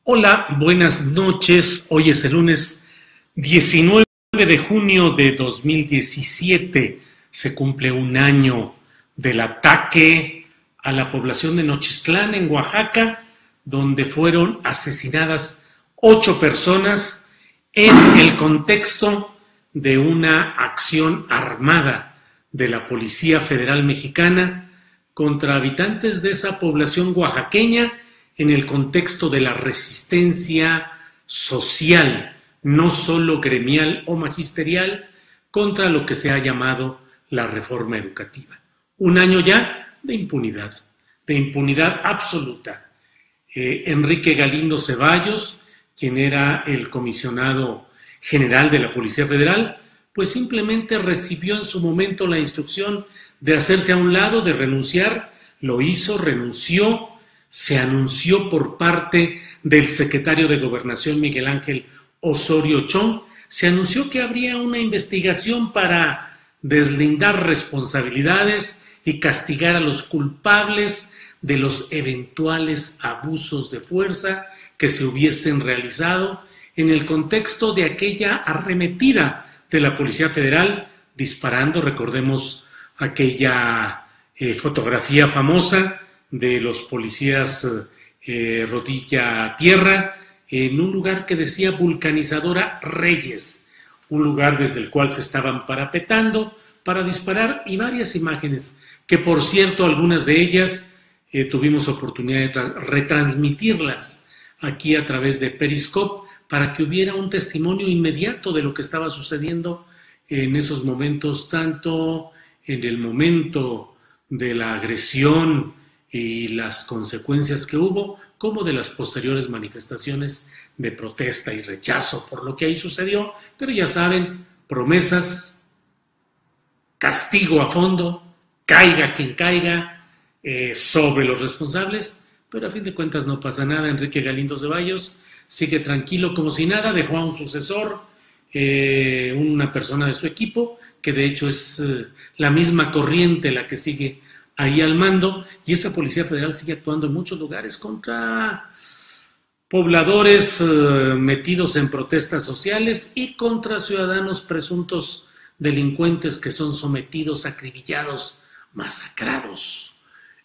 Hola, buenas noches. Hoy es el lunes 19 de junio de 2017. Se cumple un año del ataque a la población de Nochistlán, en Oaxaca, donde fueron asesinadas 8 personas en el contexto de una acción armada de la Policía Federal Mexicana contra habitantes de esa población oaxaqueña, en el contexto de la resistencia social, no solo gremial o magisterial, contra lo que se ha llamado la reforma educativa. Un año ya de impunidad absoluta. Enrique Galindo Ceballos, quien era el comisionado general de la Policía Federal, pues simplemente recibió en su momento la instrucción de hacerse a un lado, de renunciar. Lo hizo, renunció. Se anunció por parte del secretario de Gobernación, Miguel Ángel Osorio Chong, se anunció que habría una investigación para deslindar responsabilidades y castigar a los culpables de los eventuales abusos de fuerza que se hubiesen realizado en el contexto de aquella arremetida de la Policía Federal disparando, recordemos aquella fotografía famosa de los policías rodilla a tierra, en un lugar que decía Vulcanizadora Reyes, un lugar desde el cual se estaban parapetando para disparar, y varias imágenes, que por cierto algunas de ellas tuvimos oportunidad de retransmitirlas aquí a través de Periscope para que hubiera un testimonio inmediato de lo que estaba sucediendo en esos momentos, tanto en el momento de la agresión y las consecuencias que hubo, como de las posteriores manifestaciones de protesta y rechazo por lo que ahí sucedió. Pero ya saben, promesas, castigo a fondo, caiga quien caiga, sobre los responsables, pero a fin de cuentas no pasa nada. Enrique Galindo Ceballos sigue tranquilo como si nada, dejó a un sucesor, una persona de su equipo, que de hecho es la misma corriente la que sigue ahí al mando, y esa Policía Federal sigue actuando en muchos lugares contra pobladores metidos en protestas sociales y contra ciudadanos presuntos delincuentes que son sometidos, acribillados, masacrados.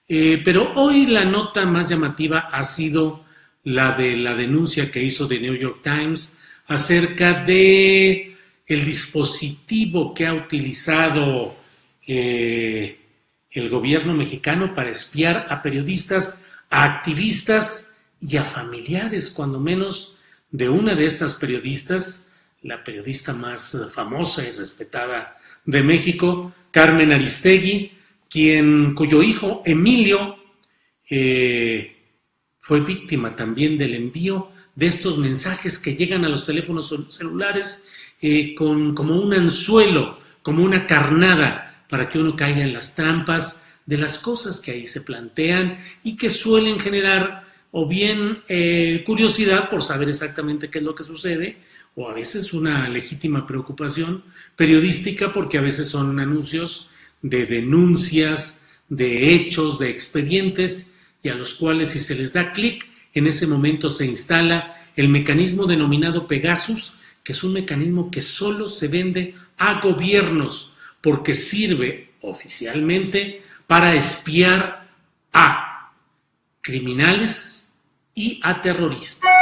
Pero hoy la nota más llamativa ha sido la de la denuncia que hizo The New York Times acerca de el dispositivo que ha utilizado el gobierno mexicano para espiar a periodistas, a activistas y a familiares, cuando menos, de una de estas periodistas, la periodista más famosa y respetada de México, Carmen Aristegui, cuyo hijo Emilio fue víctima también del envío de estos mensajes que llegan a los teléfonos celulares como un anzuelo, como una carnada, para que uno caiga en las trampas de las cosas que ahí se plantean y que suelen generar o bien curiosidad por saber exactamente qué es lo que sucede, o a veces una legítima preocupación periodística, porque a veces son anuncios de denuncias, de hechos, de expedientes, y a los cuales si se les da clic, en ese momento se instala el mecanismo denominado Pegasus, que es un mecanismo que solo se vende a gobiernos, porque sirve oficialmente para espiar a criminales y a terroristas,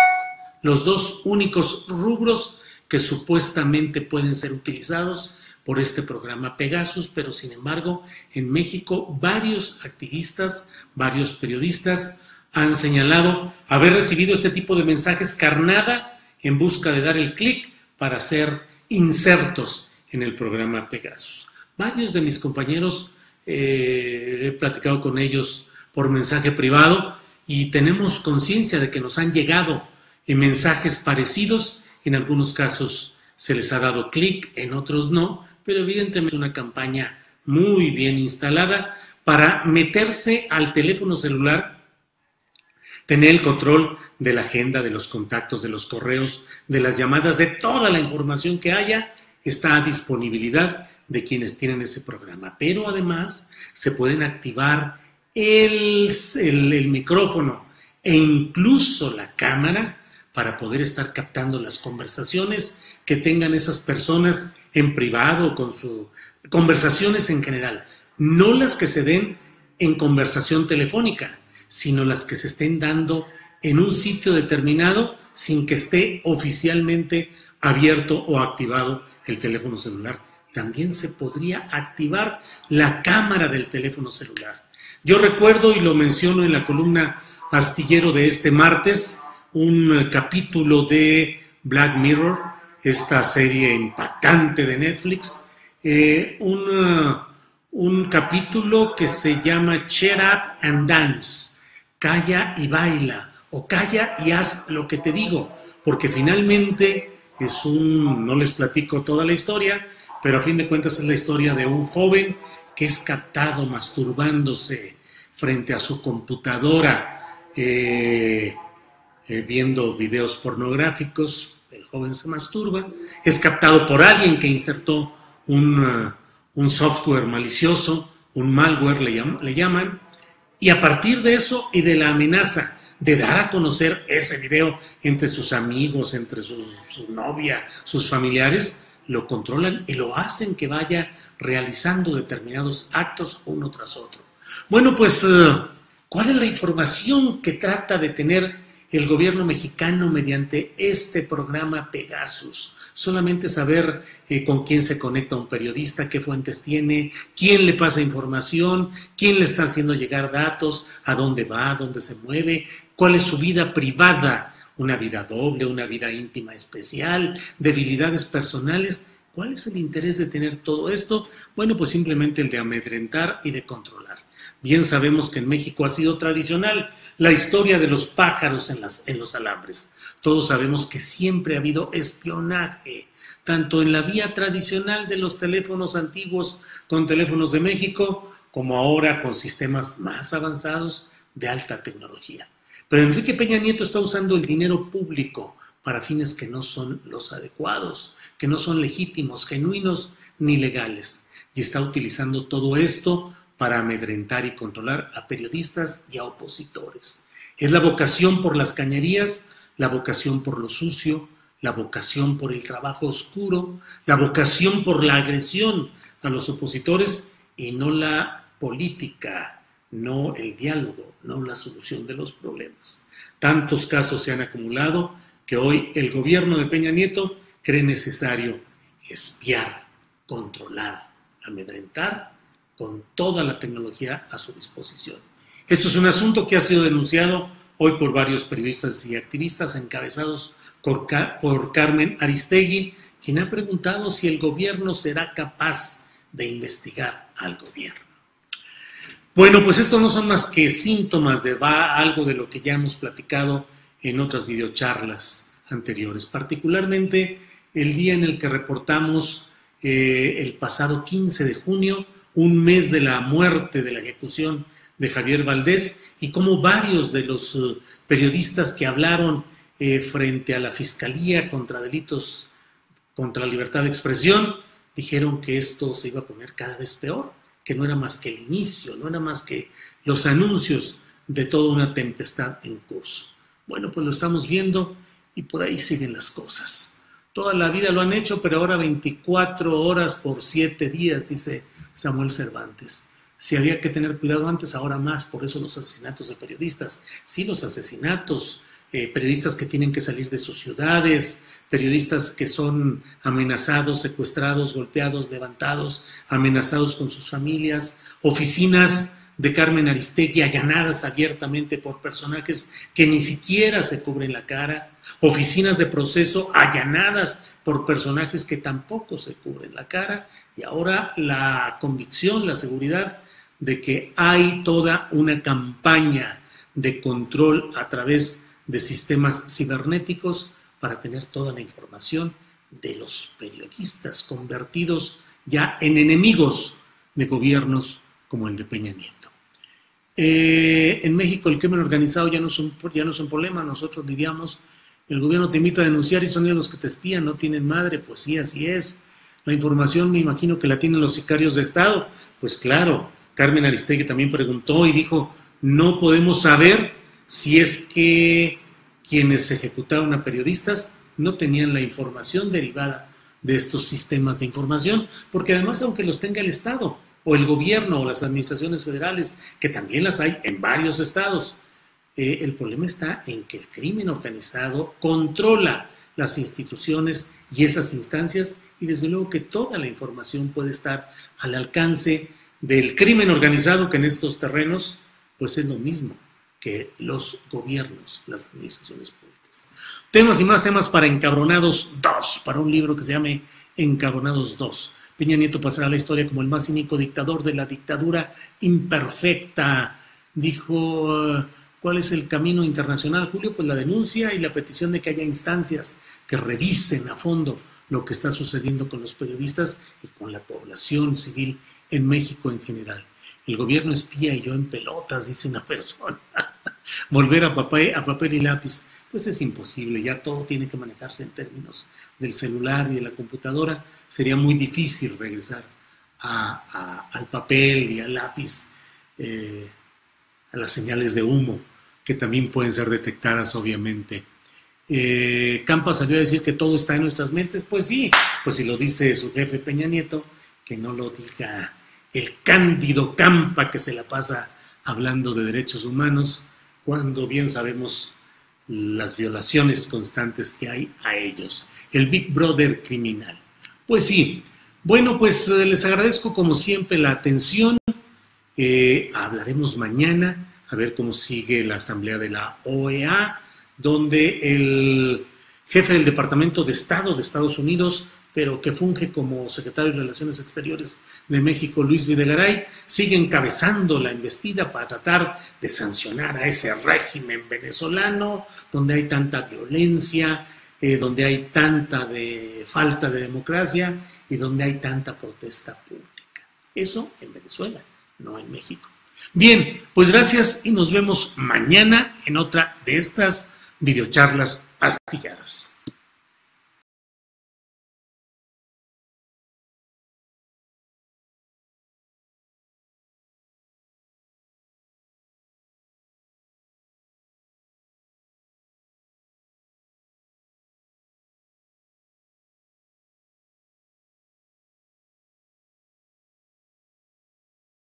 los dos únicos rubros que supuestamente pueden ser utilizados por este programa Pegasus. Pero sin embargo, en México varios activistas, varios periodistas han señalado haber recibido este tipo de mensajes carnada en busca de dar el clic para ser insertos en el programa Pegasus. Varios de mis compañeros, he platicado con ellos por mensaje privado y tenemos conciencia de que nos han llegado mensajes parecidos. En algunos casos se les ha dado clic, en otros no, pero evidentemente es una campaña muy bien instalada para meterse al teléfono celular, tener el control de la agenda, de los contactos, de los correos, de las llamadas, de toda la información que haya, está a disponibilidad de quienes tienen ese programa. Pero además se pueden activar el micrófono e incluso la cámara para poder estar captando las conversaciones que tengan esas personas en privado, con sus conversaciones en general, no las que se den en conversación telefónica, sino las que se estén dando en un sitio determinado sin que esté oficialmente abierto o activado el teléfono celular. También se podría activar la cámara del teléfono celular. Yo recuerdo, y lo menciono en la columna Astillero de este martes, un capítulo de Black Mirror, esta serie impactante de Netflix, un capítulo que se llama Shut Up and Dance, calla y baila, o calla y haz lo que te digo, porque finalmente no les platico toda la historia, pero a fin de cuentas es la historia de un joven que es captado masturbándose frente a su computadora, viendo videos pornográficos. El joven se masturba, es captado por alguien que insertó un software malicioso, un malware le llaman, y a partir de eso y de la amenaza de dar a conocer ese video entre sus amigos, entre su novia, sus familiares, lo controlan y lo hacen que vaya realizando determinados actos uno tras otro. Bueno, pues, ¿cuál es la información que trata de tener el gobierno mexicano mediante este programa Pegasus? Solamente saber con quién se conecta un periodista, qué fuentes tiene, quién le pasa información, quién le está haciendo llegar datos, a dónde va, dónde se mueve, cuál es su vida privada, una vida doble, una vida íntima especial, debilidades personales. ¿Cuál es el interés de tener todo esto? Bueno, pues simplemente el de amedrentar y de controlar. Bien sabemos que en México ha sido tradicional la historia de los pájaros en los alambres. Todos sabemos que siempre ha habido espionaje, tanto en la vía tradicional de los teléfonos antiguos con teléfonos de México, como ahora con sistemas más avanzados de alta tecnología. Pero Enrique Peña Nieto está usando el dinero público para fines que no son los adecuados, que no son legítimos, genuinos ni legales. Y está utilizando todo esto para amedrentar y controlar a periodistas y a opositores. Es la vocación por las cañerías, la vocación por lo sucio, la vocación por el trabajo oscuro, la vocación por la agresión a los opositores y no la política, no el diálogo, no la solución de los problemas. Tantos casos se han acumulado que hoy el gobierno de Peña Nieto cree necesario espiar, controlar, amedrentar con toda la tecnología a su disposición. Esto es un asunto que ha sido denunciado hoy por varios periodistas y activistas encabezados por Carmen Aristegui, quien ha preguntado si el gobierno será capaz de investigar al gobierno. Bueno, pues esto no son más que síntomas de algo de lo que ya hemos platicado en otras videocharlas anteriores, particularmente el día en el que reportamos el pasado 15 de junio, un mes de la muerte, de la ejecución de Javier Valdés, y cómo varios de los periodistas que hablaron frente a la Fiscalía contra delitos contra la libertad de expresión dijeron que esto se iba a poner cada vez peor, que no era más que el inicio, no era más que los anuncios de toda una tempestad en curso. Bueno, pues lo estamos viendo y por ahí siguen las cosas. Toda la vida lo han hecho, pero ahora 24 horas por 7 días, dice Samuel Cervantes. Si había que tener cuidado antes, ahora más, por eso los asesinatos de periodistas. Sí, los asesinatos, periodistas que tienen que salir de sus ciudades, periodistas que son amenazados, secuestrados, golpeados, levantados, amenazados con sus familias, oficinas de Carmen Aristegui allanadas abiertamente por personajes que ni siquiera se cubren la cara, oficinas de proceso allanadas por personajes que tampoco se cubren la cara, y ahora la convicción, la seguridad de que hay toda una campaña de control a través de sistemas cibernéticos para tener toda la información de los periodistas convertidos ya en enemigos de gobiernos como el de Peña Nieto. En México el crimen organizado ya no es un problema, nosotros lidiamos, el gobierno te invita a denunciar y son ellos los que te espían, no tienen madre, pues sí, así es. La información me imagino que la tienen los sicarios de Estado, pues claro, Carmen Aristegui también preguntó y dijo, no podemos saber si es que quienes ejecutaron a periodistas no tenían la información derivada de estos sistemas de información, porque además, aunque los tenga el Estado o el gobierno o las administraciones federales, que también las hay en varios estados, el problema está en que el crimen organizado controla las instituciones y esas instancias, y desde luego que toda la información puede estar al alcance del crimen organizado, que en estos terrenos pues es lo mismo que los gobiernos, las administraciones públicas. Temas y más temas para Encabronados 2, para un libro que se llame Encabronados 2. Peña Nieto pasará a la historia como el más cínico dictador de la dictadura imperfecta. Dijo, ¿cuál es el camino internacional, Julio? Pues la denuncia y la petición de que haya instancias que revisen a fondo lo que está sucediendo con los periodistas y con la población civil en México en general. El gobierno espía y yo en pelotas, dice una persona. Volver a papel y lápiz, pues es imposible, ya todo tiene que manejarse en términos del celular y de la computadora. Sería muy difícil regresar al papel y al lápiz, a las señales de humo, que también pueden ser detectadas, obviamente. Campa salió a decir que todo está en nuestras mentes. Pues sí, pues si lo dice su jefe Peña Nieto, que no lo diga el cándido Campa, que se la pasa hablando de derechos humanos, cuando bien sabemos las violaciones constantes que hay a ellos. El Big Brother criminal. Pues sí, bueno, pues les agradezco como siempre la atención. Hablaremos mañana, a ver cómo sigue la asamblea de la OEA, donde el jefe del Departamento de Estado de Estados Unidos, pero que funge como secretario de Relaciones Exteriores de México, Luis Videgaray, sigue encabezando la embestida para tratar de sancionar a ese régimen venezolano, donde hay tanta violencia, donde hay tanta falta de democracia y donde hay tanta protesta pública. Eso en Venezuela, no en México. Bien, pues gracias y nos vemos mañana en otra de estas videocharlas astilladas.